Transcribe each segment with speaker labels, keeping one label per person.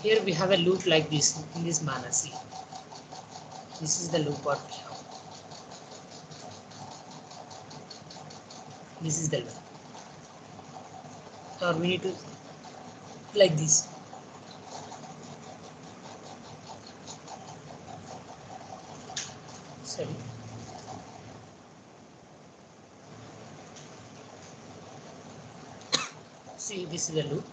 Speaker 1: Here we have a loop like this in this manner. See, this is the loop what we have. This is the loop. Or we need to like this. Sorry. See, this is the loop.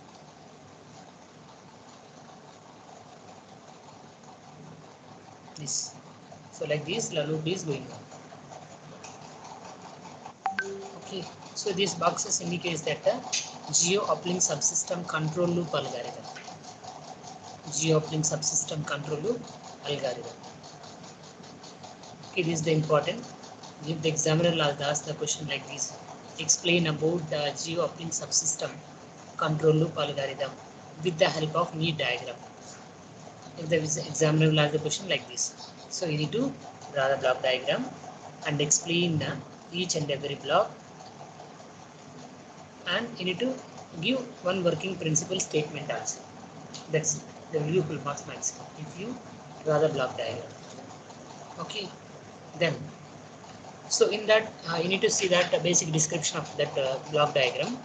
Speaker 1: This. So like this, the loop is going on. Okay. So these boxes indicates that the geo uplink subsystem control loop algorithm. Geo uplink subsystem control loop algorithm. Okay, this is the important. If the examiner will ask the question like this, explain about the geo uplink subsystem control loop algorithm with the help of neat diagram. If the examiner will ask the question like this, so you need to draw the block diagram and explain each and every block, and you need to give one working principle statement also. That's the value full marks maximum if you draw the block diagram. Okay, then so in that you need to see that basic description of that block diagram.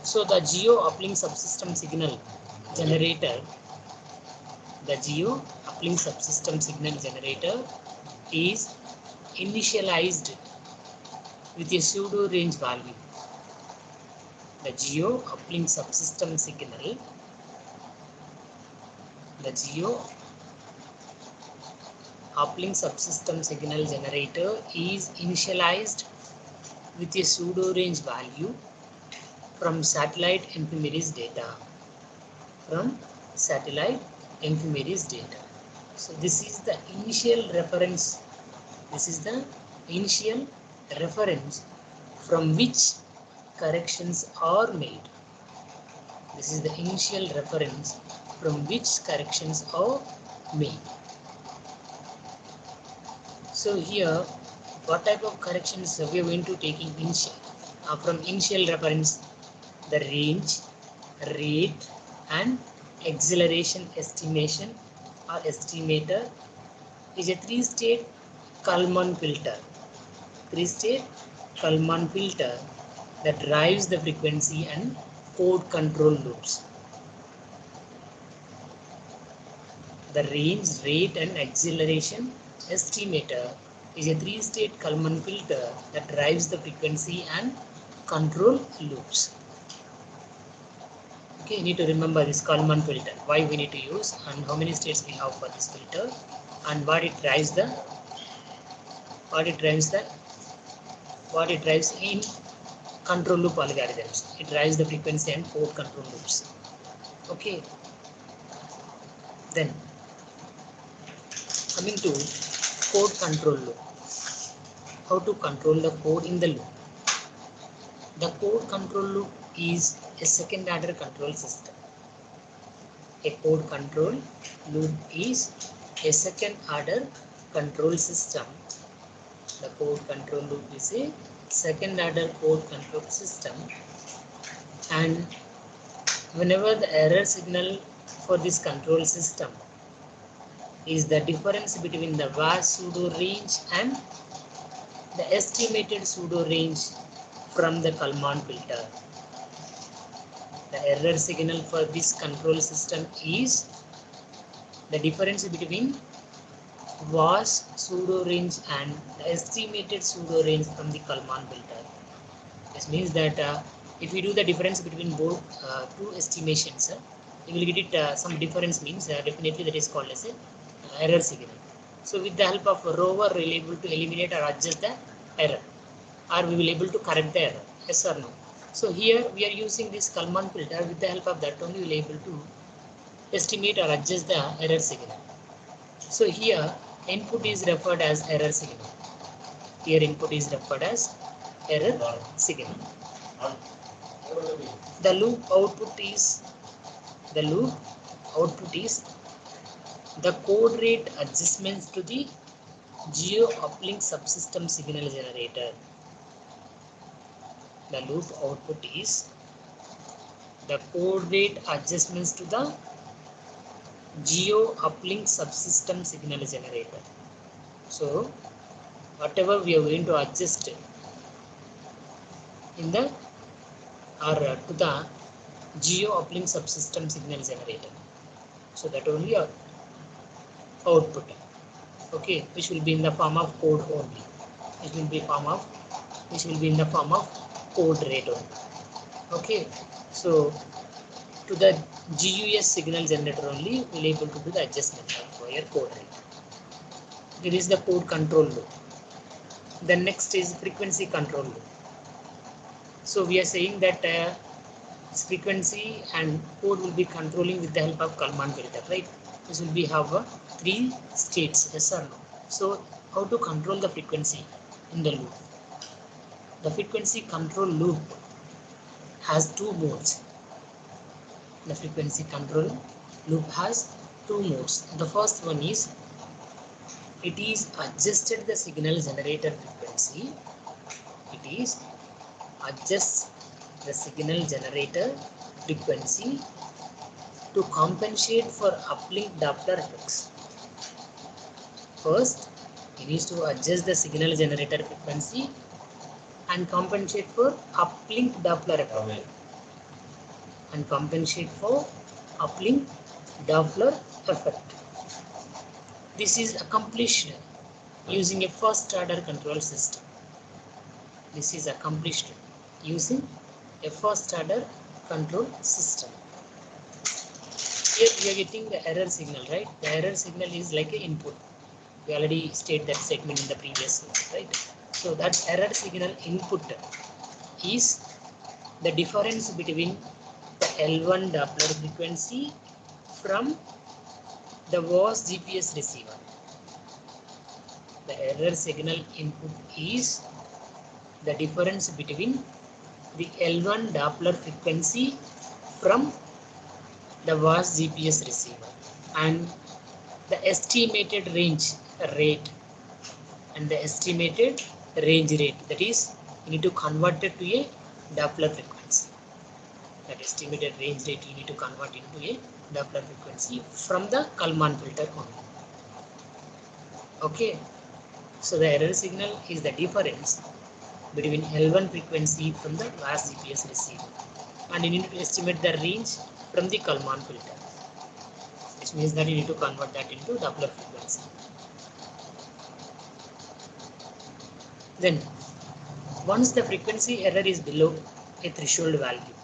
Speaker 1: So the geo uplink subsystem signal generator, the geo uplink subsystem signal generator is initialized with a pseudo range value. The geo uplink subsystem signal, the geo uplink subsystem signal generator is initialized with a pseudo range value from satellite ephemeris data. From satellite ephemeris data. So this is the initial reference. This is the initial reference from which corrections are made. This is the initial reference from which corrections are made. So here, what type of corrections we are going to take in initial? From initial reference, the range, rate, and acceleration estimation or estimator is a three-state Kalman filter. Three-state Kalman filter that drives the frequency and code control loops. The range, rate, and acceleration estimator is a three-state Kalman filter that drives the frequency and control loops. Okay, you need to remember this Kalman filter, why we need to use and how many states we have for this filter and what it drives in control loop algorithms. It drives the frequency and code control loops. Okay, then coming to code control loop. How to control the code in the loop? The code control loop is a second order control system. A code control loop is a second order control system. The code control loop is a second order code control system, and whenever the error signal for this control system is the difference between the VAS pseudo range and the estimated pseudo range from the Kalman filter. The error signal for this control system is the difference between VAS pseudo range and the estimated pseudo range from the Kalman filter. This means that if we do the difference between both two estimations, you will get it some difference means definitely that is called as a error signal. So with the help of rover, we will be able to eliminate or adjust the error, or we will able to correct the error, yes or no. So here we are using this Kalman filter. With the help of that only we will able to estimate or adjust the error signal. So here input is referred as error signal. Here input is referred as error signal. The loop output is the code rate adjustments to the geo uplink subsystem signal generator. The loop output is the code rate adjustments to the geo uplink subsystem signal generator. So whatever we are going to adjust in the or to the geo uplink subsystem signal generator. So that only our output, okay, which will be in the form of code only. Which will be in the form of code rate only. Okay, so to the GUS signal generator only we'll be able to do the adjustment of your code rate. There is the code control loop. The next is frequency control loop. So we are saying that frequency and code will be controlling with the help of Kalman filter, right? This will be have three states, yes or no. So how to control the frequency in the loop? The frequency control loop has two modes. The frequency control loop has two modes. The first one is it is adjusted the signal generator frequency. It is adjusts the signal generator frequency to compensate for uplink Doppler effects. First, it is to adjust the signal generator frequency and compensate for uplink Doppler effect. And compensate for uplink Doppler effect. This is accomplished using a first order control system. This is accomplished using a first order control system. Here we are getting the error signal, right? The error signal is like an input. We already stated that segment in the previous slide, right? So that error signal input is the difference between the L1 Doppler frequency from the VOS GPS receiver. The error signal input is the difference between the L1 Doppler frequency from the VOS GPS receiver and the estimated range rate and the estimated range rate, that is you need to convert it to a Doppler frequency. That estimated range rate you need to convert into a Doppler frequency from the Kalman filter only. Okay, so the error signal is the difference between L1 frequency from the VOS GPS receiver, and you need to estimate the range from the Kalman filter, which means that you need to convert that into Doppler frequency. Then once the frequency error is below a threshold value,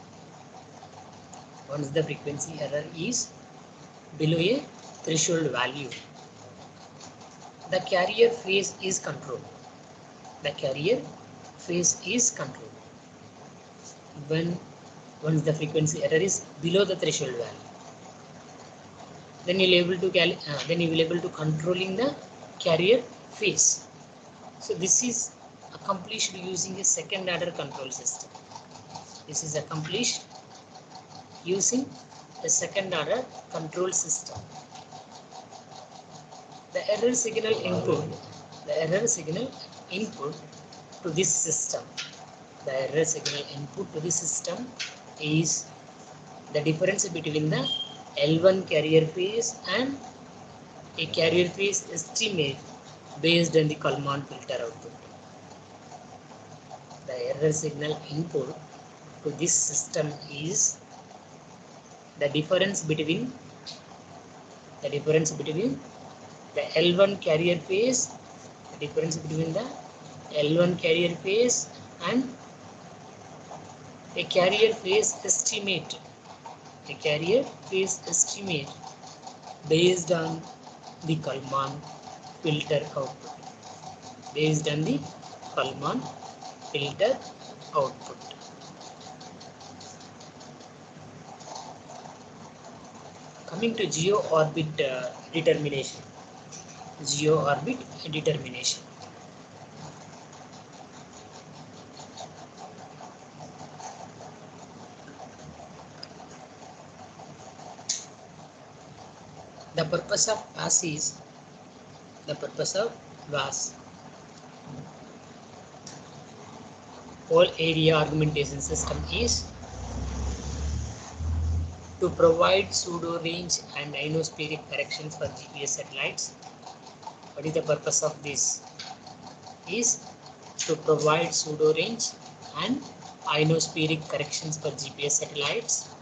Speaker 1: once the frequency error is below a threshold value, the carrier phase is controlled. The carrier phase is controlled. Once the frequency error is below the threshold value, then you will be able to controlling the carrier phase. So this is accomplished using a second order control system. This is accomplished using a second order control system. The error signal input to this system, is the difference between the L1 carrier phase and a carrier phase estimate based on the Kalman filter output. The error signal input to this system is the difference between the L1 carrier phase, and a carrier phase estimate, based on the Kalman filter output. Coming to geo orbit determination. The purpose of VAS, whole area augmentation system, is to provide pseudo range and ionospheric corrections for GPS satellites. What is the purpose of this? Is to provide pseudo range and ionospheric corrections for GPS satellites.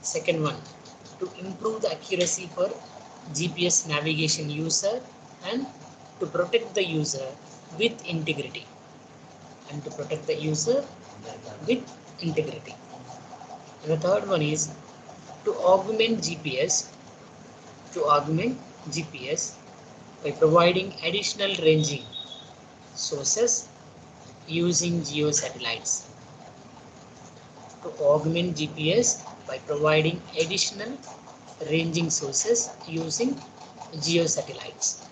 Speaker 1: Second one, to improve the accuracy for GPS navigation user and to protect the user with integrity. And to protect the user with integrity. And the third one is to augment GPS by providing additional ranging sources using geo satellites. To augment GPS by providing additional ranging sources using geo satellites.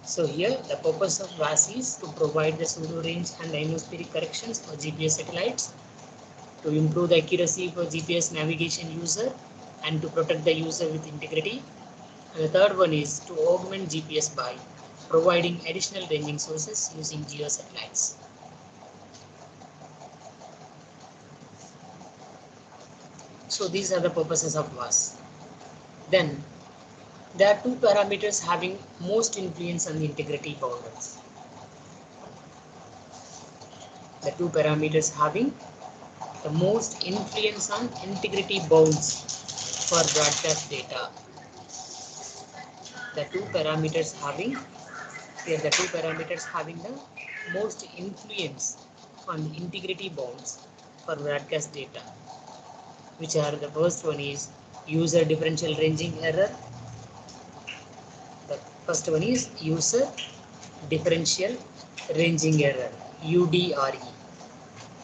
Speaker 1: So here the purpose of WAAS is to provide the pseudo range and ionospheric corrections for GPS satellites, to improve the accuracy for GPS navigation user and to protect the user with integrity. And the third one is to augment GPS by providing additional ranging sources using geo satellites. So these are the purposes of WAAS. Then there are two parameters having most influence on the integrity boundaries. The two parameters having the most influence on integrity bounds for broadcast data. The two parameters having the most influence on the integrity bounds for broadcast data, which are the first one is user differential ranging error. The first one is user differential ranging error, UDRE.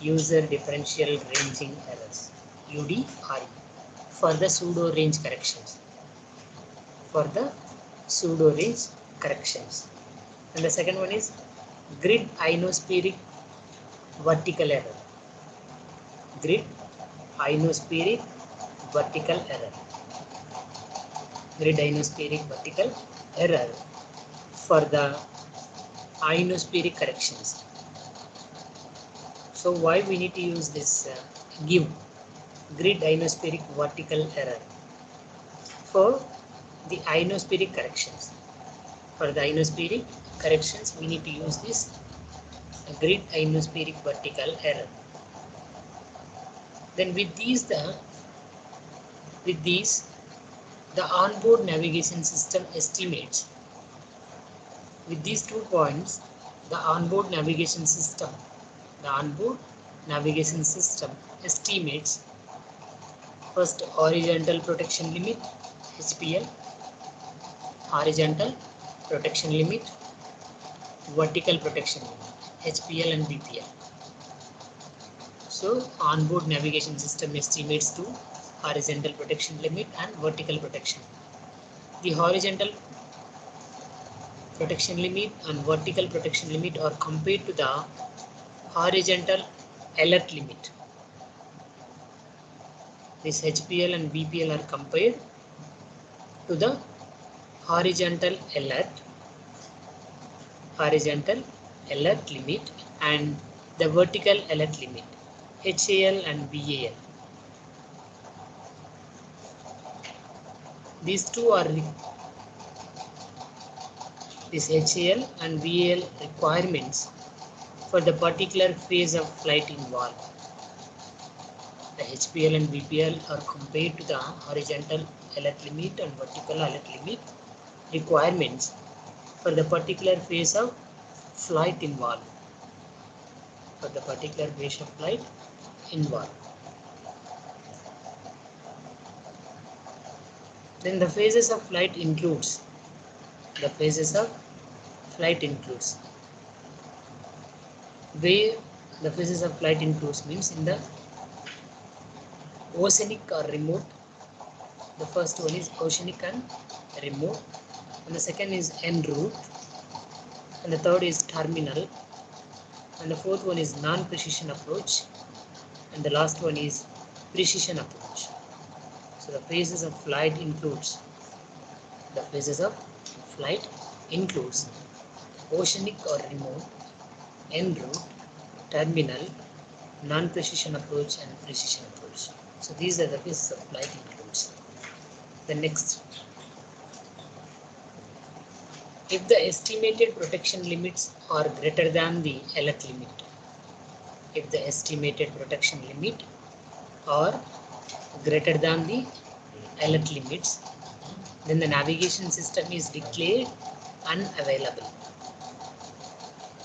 Speaker 1: User differential ranging errors, UDRE, for the pseudo range corrections. And the second one is grid ionospheric vertical error. Grid ionospheric vertical error. Grid ionospheric vertical error for the ionospheric corrections. So why we need to use this give grid ionospheric vertical error for the ionospheric corrections. For the ionospheric corrections, we need to use this grid ionospheric vertical error. Then with these the onboard navigation system estimates. With these 2 points, the onboard navigation system estimates first horizontal protection limit, HPL, horizontal protection limit, vertical protection limit, HPL and VPL. So onboard navigation system estimates to horizontal protection limit and vertical protection. The horizontal protection limit and vertical protection limit are compared to the horizontal alert limit. This HPL and VPL are compared to the horizontal alert limit and the vertical alert limit, HAL and VAL. These two are this HAL and VAL requirements for the particular phase of flight involved. The HPL and VPL are compared to the horizontal alert limit and vertical alert limit requirements for the particular phase of flight involved. Then the phases of flight includes means in the oceanic or remote. The first one is oceanic and remote, and the second is en route, and the third is terminal, and the fourth one is non-precision approach, and the last one is precision approach. So the phases of flight includes oceanic or remote, en route, terminal, non-precision approach and precision approach. So these are the phases of flight includes. The next, if the estimated protection limits are greater than the alert limit, if the estimated protection limit are greater than the alert limits, then the navigation system is declared unavailable.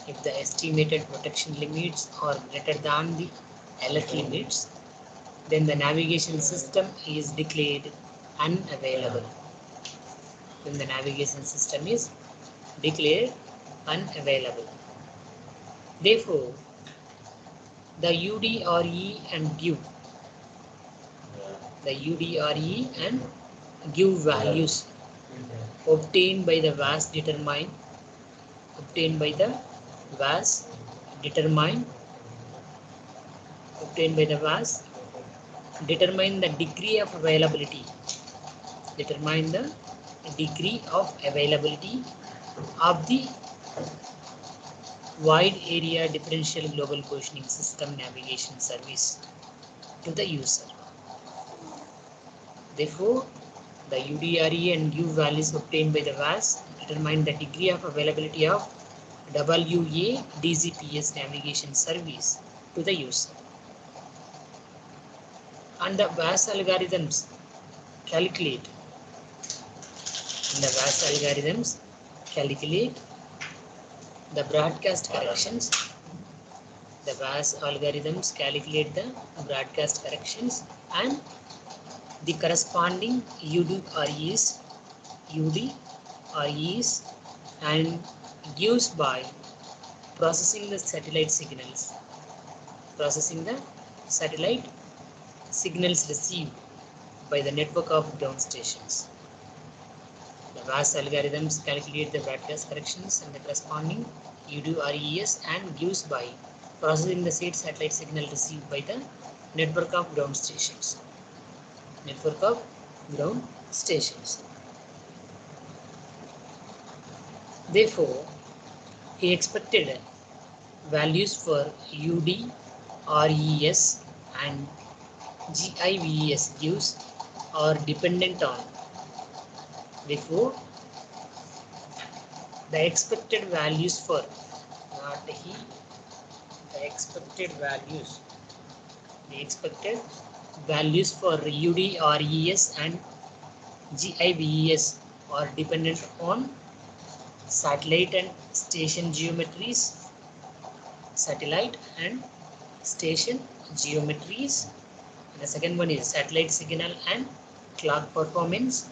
Speaker 1: If the estimated protection limits are greater than the alert limits, then the navigation system is declared unavailable. Then the navigation system is declared unavailable. Therefore, the UDRE and GIVE, values obtained by the VAS determine determine the degree of availability of the wide area differential global positioning system navigation service to the user. Therefore, the UDRE and GIVE values obtained by the VAS determine the degree of availability of WA DZPS navigation service to the user. And the VAS algorithms calculate the broadcast corrections. The VAS algorithms calculate the broadcast corrections and the corresponding UDREs and GIVEs by processing the satellite signals received by the network of ground stations. The VAS algorithms calculate the broadcast corrections and the corresponding UDREs and GIVEs by processing the satellite signal received by the network of ground stations. Therefore, the expected values for UDRES and GIVES GIVEs are dependent on. Therefore, the expected values for UDRES and GIVES are dependent on satellite and station geometries. The second one is satellite signal and clock performance.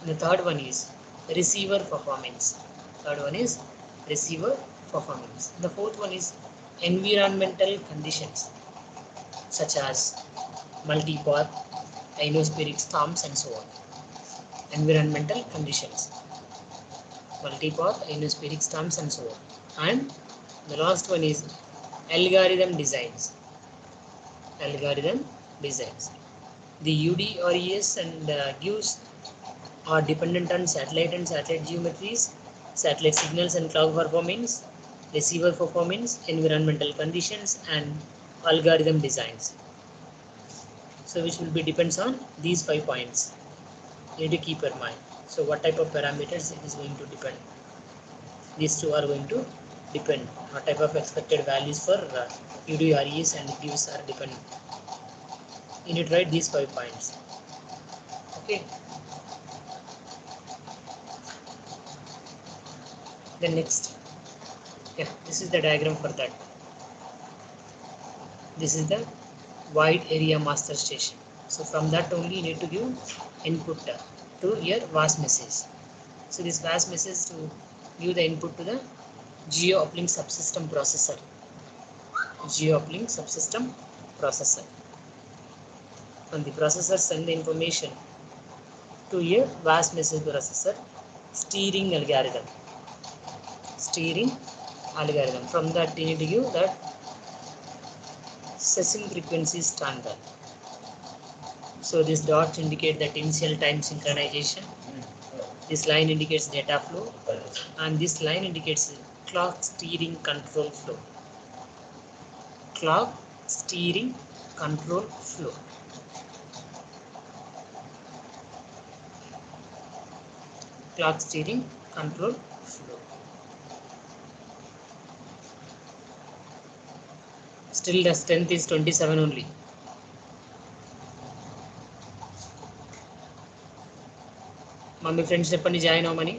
Speaker 1: And the third one is receiver performance. The fourth one is environmental conditions such as multipath, ionospheric storms and so on. Environmental conditions, multipath, ionospheric storms and so on. And the last one is algorithm designs. The UDRES and GIVEs are dependent on satellite and satellite geometries, satellite signals and clock performance, receiver performance, environmental conditions and algorithm designs. So which will be depends on these 5 points. You need to keep in mind. So what type of parameters it is going to depend. These two are going to depend. What type of expected values for UDREs and GIVEs are dependent. You need to write these 5 points. Okay. Then next, this is the diagram for that. This is the wide area master station. So from that only you need to give input to your VAS message. So this VAS message to give the input to the geo uplink subsystem processor. And the processor send the information to your VAS message processor steering algorithm. From that you need to give that session frequency standard. So this dots indicate that initial time synchronization This line indicates data flow, and this line indicates clock steering control flow. Clock steering control flow. Clock steering control flow. Still the strength is 27 only. Mummy friends చెప్పండి join అవ్వమని.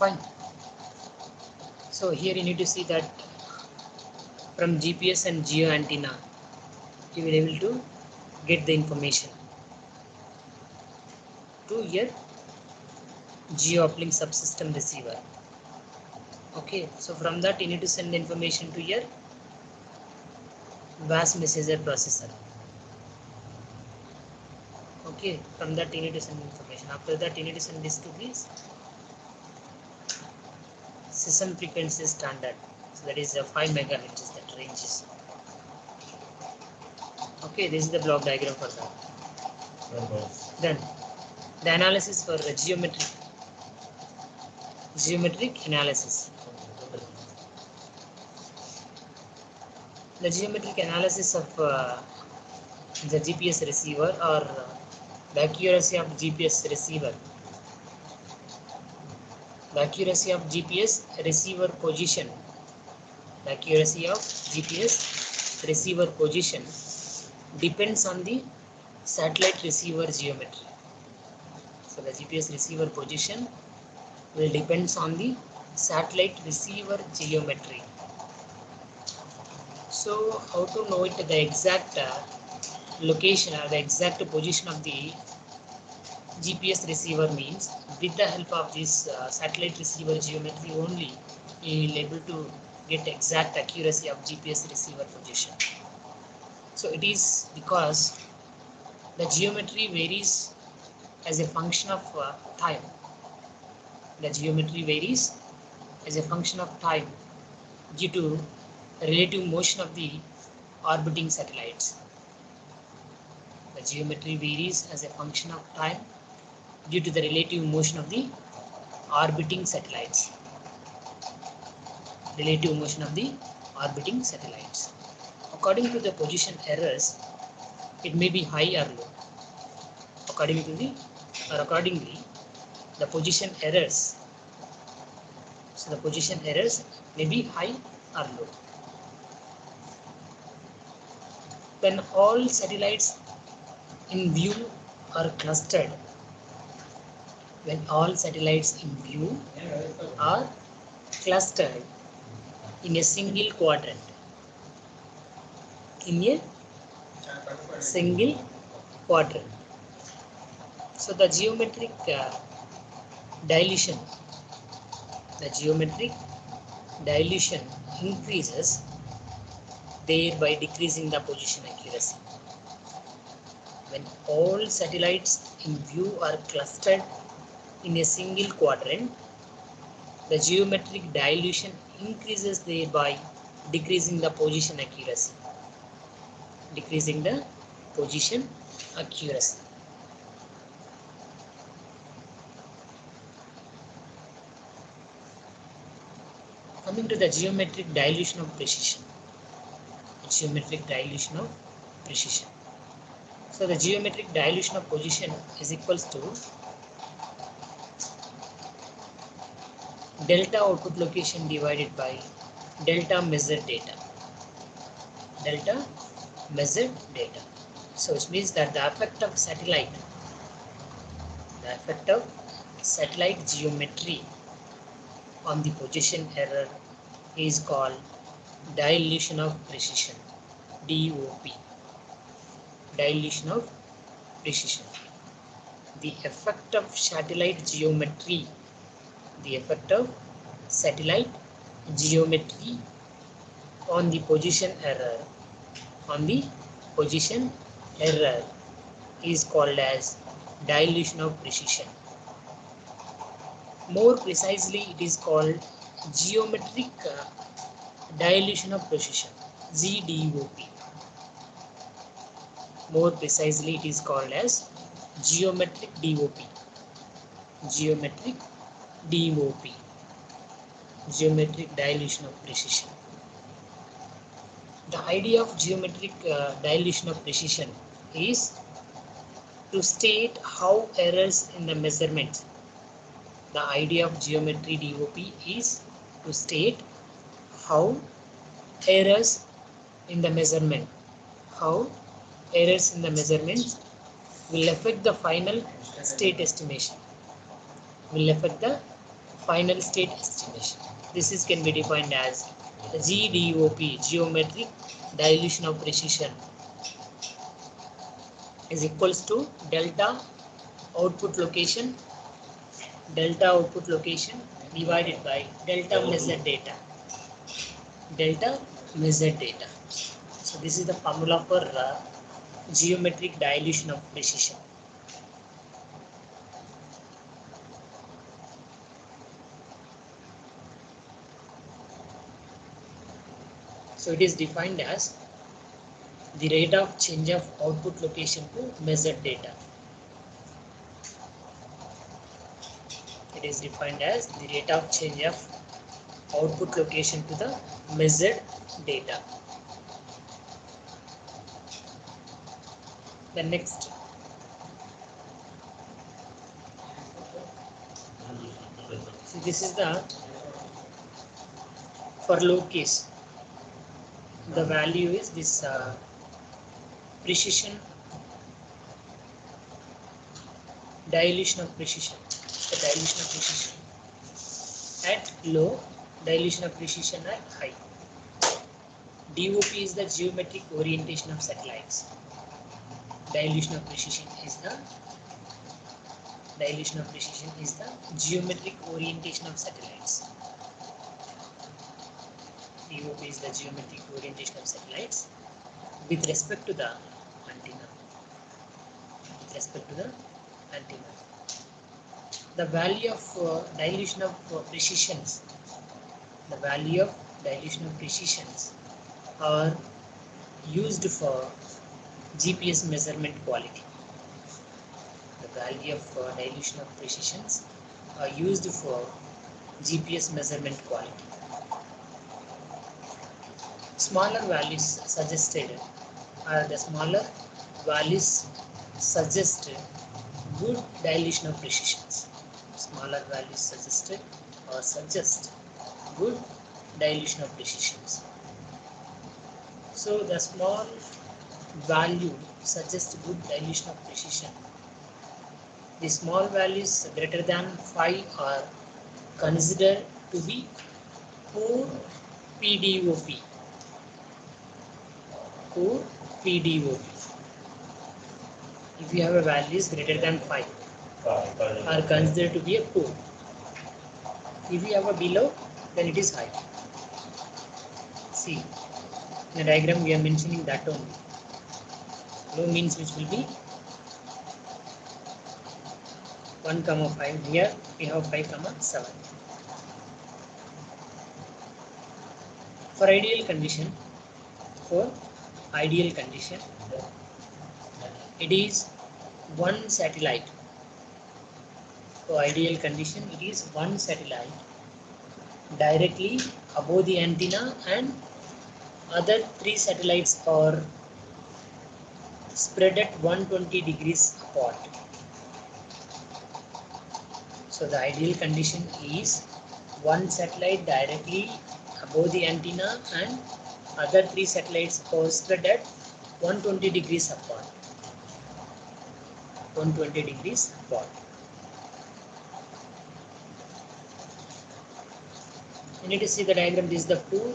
Speaker 1: Fine. So here you need to see that from GPS and geo antenna you will be able to get the information to your geo uplink subsystem receiver. Okay, so from that you need to send the information to your VAS messenger processor. Okay, from that you need to send information. After that you need to send this to this system frequency standard. So that is 5 megahertz that range is. Okay, this is the block diagram for that. Then the analysis for geometric analysis. The geometric analysis of the GPS receiver, or the accuracy of GPS receiver. The accuracy of GPS receiver position. The accuracy of GPS receiver position depends on the satellite receiver geometry. So the GPS receiver position will depends on the satellite receiver geometry. So how to know it, the exact location or the exact position of the GPS receiver means with the help of this satellite receiver geometry only you will be able to get exact accuracy of GPS receiver position. So it is because the geometry varies as a function of time. The geometry varies as a function of time due to relative motion of the orbiting satellites. The geometry varies as a function of time due to the relative motion of the orbiting satellites. Relative motion of the orbiting satellites. According to the position errors, it may be high or low. Accordingly, the position errors. So the position errors may be high or low. When all satellites in view are clustered, when all satellites in view are clustered in a single quadrant, in a single quadrant. So the geometric dilution increases, thereby decreasing the position accuracy. When all satellites in view are clustered in a single quadrant, the geometric dilution increases, thereby decreasing the position accuracy. Decreasing the position accuracy. Coming to the geometric dilution of precision. Geometric dilution of precision. So the geometric dilution of position is equals to delta output location divided by delta measured data. delta measured data. So it means that the effect of satellite geometry on the position error is called dilution of precision, DOP, dilution of precision. The effect of satellite geometry, the effect of satellite geometry on the position error, is called as dilution of precision. More precisely, it is called geometric dilution of precision, GDOP. More precisely, it is called as geometric DOP. Geometric DOP. Geometric dilution of precision. The idea of geometric dilution of precision is to state how errors in the measurement. The idea of geometry DOP is to state how errors in the measurement, will affect the final state estimation. This can be defined as GDOP, geometric dilution of precision, is equals to delta output location divided by delta measured data. So this is the formula for geometric dilution of precision. So it is defined as the rate of change of output location to measured data. It is defined as the rate of change of output location to the measured data. The next, so this is the for low case. The value is this precision dilution of precision. The dilution of precision at low, dilution of precision at high. DOP is the geometric orientation of satellites. Dilution of precision is the geometric orientation of satellites. DOP is the geometric orientation of satellites with respect to the antenna. The value of dilution of precisions. Are used for GPS measurement quality. The value of dilution of precisions are used for GPS measurement quality. Smaller values suggested suggest good dilution of precisions. Smaller values suggested or suggest good dilution of precisions. So the small value suggests good dilution of precision. The small values greater than 5 are considered to be poor PDOP. If you have a values greater than 5 are considered to be a poor. If you have a below, then it is high. See, in the diagram we are mentioning that only. Low means which will be 1,5. Here we have 5,7. For ideal condition, it is one satellite. For ideal condition, it is one satellite directly above the antenna, and other 3 satellites are spread at 120 degrees apart. So the ideal condition is one satellite directly above the antenna and Other three satellites are spread at 120 degrees apart. 120 degrees apart. You need to see the diagram. This is the poor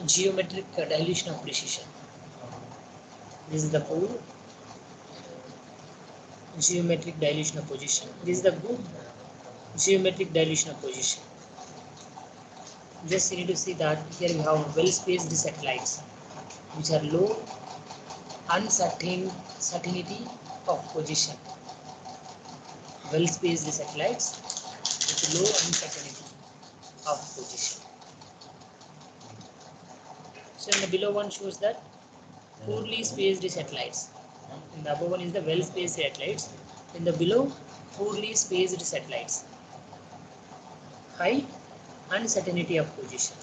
Speaker 1: geometric dilution of precision. This is the poor geometric dilution of position. This is the good geometric dilution of position. Just you need to see that here we have well spaced satellites which are low uncertainty of position. Well spaced satellites with low uncertainty of position. So in the below one shows that poorly spaced satellites. In the above one is the well spaced satellites. In the below, poorly spaced satellites. High uncertainty of position.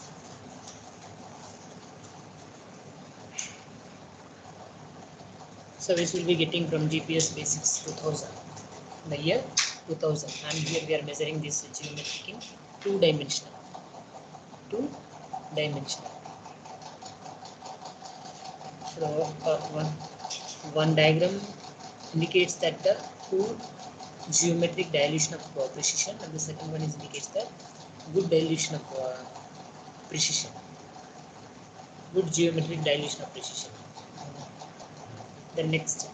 Speaker 1: So which will be getting from GPS Basics 2000. In the year 2000, and here we are measuring this geometric in two-dimensional. Two-dimensional. So one diagram indicates that the poor geometric dilution of precision, and the second one indicates the good dilution of precision. Good geometric dilution of precision. The next.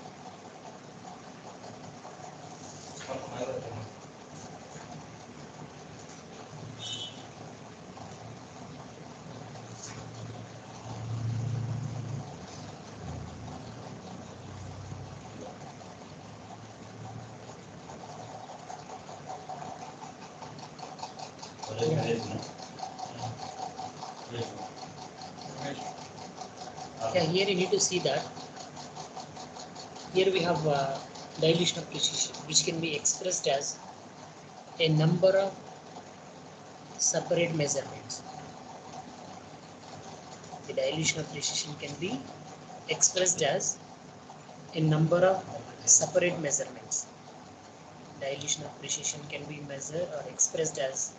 Speaker 1: Yeah, here you need to see that here we have dilution of precision, which can be expressed as a number of separate measurements. The dilution of precision can be expressed as a number of separate measurements. Dilution of precision can be measured or expressed as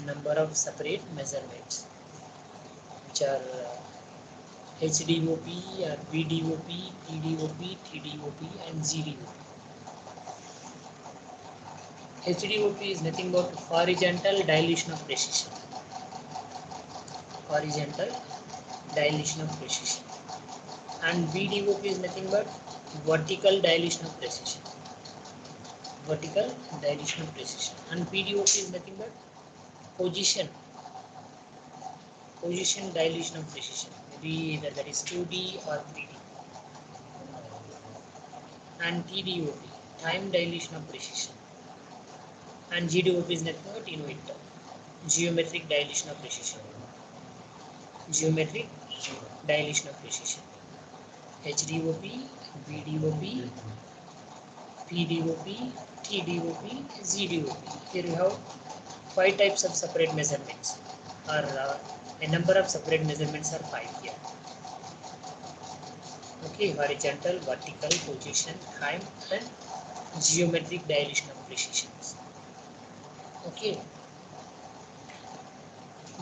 Speaker 1: a number of separate measurements, which are HDOP or VDOP, PDOP, TDOP and GDOP. HDOP is nothing but horizontal dilution of precision. Horizontal dilution of precision. And VDOP is nothing but vertical dilution of precision. Vertical dilution of precision. And PDOP is nothing but position dilution of precision. Maybe either that is 2D or 3D. And TDOP, time dilution of precision. And GDOP is nothing but inverter, geometric dilution of precision. Geometric dilution of precision. HDOP, VDOP, PDOP, TDOP, ZDOP. Here you have 5 types of separate measurements, or a number of separate measurements are 5 here. Okay, horizontal, vertical, position, time, and geometric dilution of precision. Okay.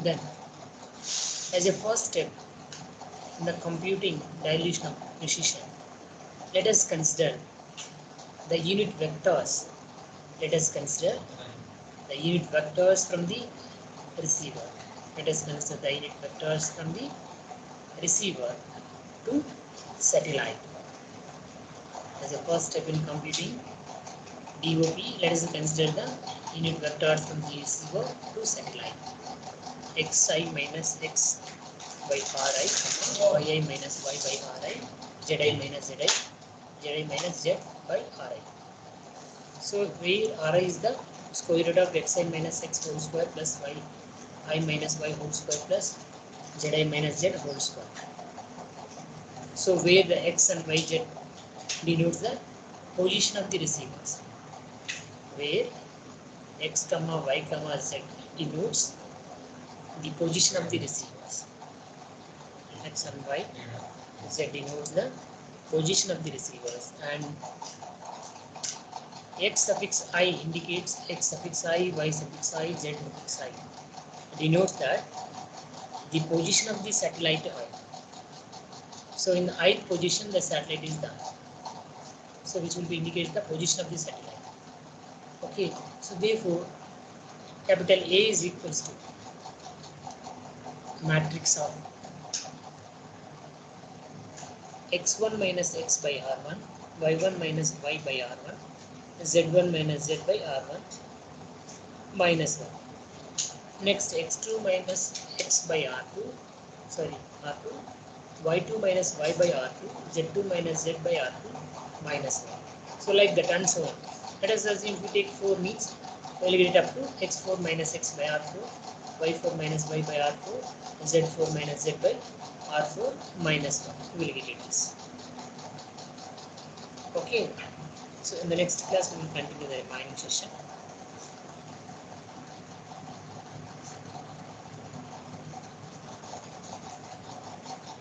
Speaker 1: Then, as a first step in the computing dilution of precision, let us consider the unit vectors. Let us consider the unit vectors from the receiver. Let us consider the unit vectors from the receiver to satellite. As a first step in computing DOP, let us consider the unit vectors from the receiver to satellite. Xi minus x by ri, yi minus y by ri, zi minus zi, zi minus z by ri. So where ri is the square root of xi minus x whole square plus yi minus y whole square plus zi minus z whole square. So where the x and yz denotes the position of the receivers. Where x comma y comma z denotes the position of the receivers. X and y, z denotes the position of the receivers, and x suffix I indicates x suffix I, y suffix I, z suffix I. Denotes that the position of the satellite I. So in the ith position the satellite is the I. So which will be indicate the position of the satellite. Okay, so therefore capital A is equals to matrix of x1 minus x by r1, y1 minus y by r1, z1 minus z by r1 minus 1. Next x2 minus x by r2, sorry r2, y2 minus y by r2, z2 minus z by r2 minus 1. So like that and so on. Let us assume if we take 4 means we will get it up to x4 minus x by r4, y4 minus y by r4, z4 minus z by r4 minus 1. We will get it this. Okay. So in the next class we will continue the remaining session.